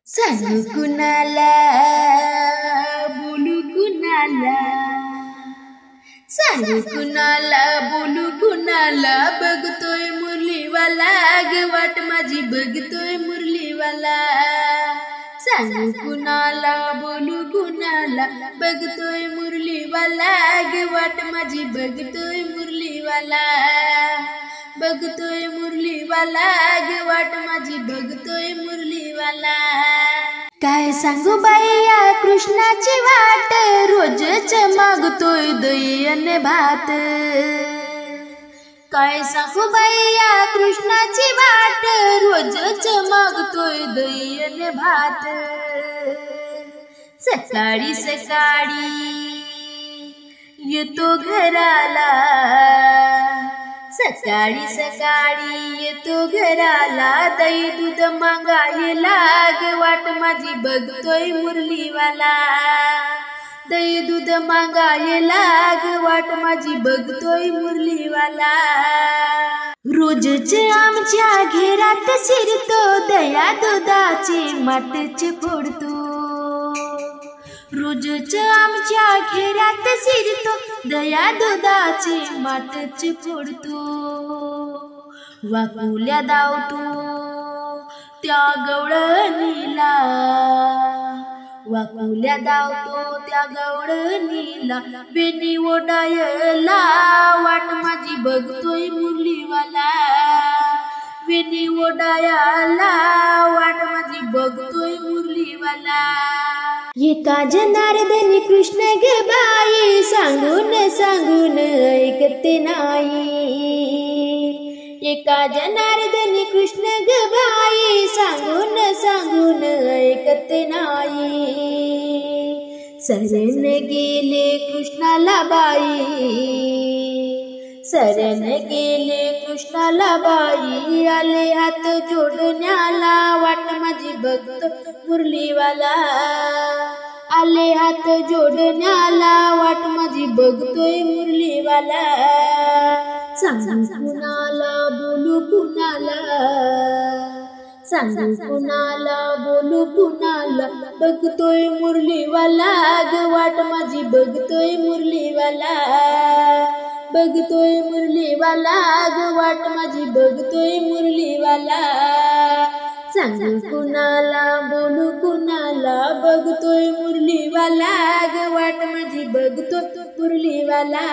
सांगू कुणाला बोलू कुणाला, सांगू कुणाला बोलू कुणाला, बघतोय मुरलीवाला ग वाट माझी, बघतोय मुरलीवाला। सांगू कुणाला बोलू कुणाला, बघतोय मुरलीवाला ग वाट माझी, बघतोय मुरलीवाला, बघतोय मुरलीवाला ग वाट माझी, बघतोय मुरलीवाला। काय सांगू बाईया कृष्णाची वाट, रोजच मागतोय दही अन भात। काय सांगू बाईया कृष्णाची वाट, रोजच मागतोय दही अन भात। सकाळी सकाळी येतो घराला, सकाळी सकाळी येतो घराला, दही दूध मागायला ग वाट माझी, बघतोय मुरलीवाला, दही दूध मागायला ग वाट माझी, बघतोय मुरलीवाला। रोजच आमच्या घेरात शिरतो, दया दुधाचे माटच फोडतो, रोजच आमच्या घेरात शिरतो, दया दुधाचे माटच फोडतो। वाकुल्या धावतो त्या गवळणीला, वाकुल्या धावतो त्या गवळणीला, वेणी ओढायला वाट माझी, बघतोय मुरलीवाला, वेणी ओढायला वाट माझी, बघतोय मुरलीवाला। एका जनार्दनी कृष्ण ग बाई, सांगून सांगून ऐकते नाही, एका जनार्दनी कृष्ण ग बाई, सांगून सांगून ऐकते नाही। शरण गेले कृष्णाला बाई, शरण गेले कृष्णाला बाई, आले हात जोडण्याला वाट माझी, बघतो मुरलीवाला, आले हात जोडण्याला वाट माझी, बघतोय मुरलीवाला। सांगू कुणाला बोलू कुणाला, सांगू कुणाला बोलू कुणाला, बघतोय मुरलीवाला ग वाट माझी, बघतोय मुरलीवाला, बघतोय मुरलीवाला ग वाट माझी, बघतोय मुरलीवाला। सांगू कुणाला बोलू कुणाला, बघतोय मुरलीवाला ग वाट माझी, बघतोय मुरलीवाला।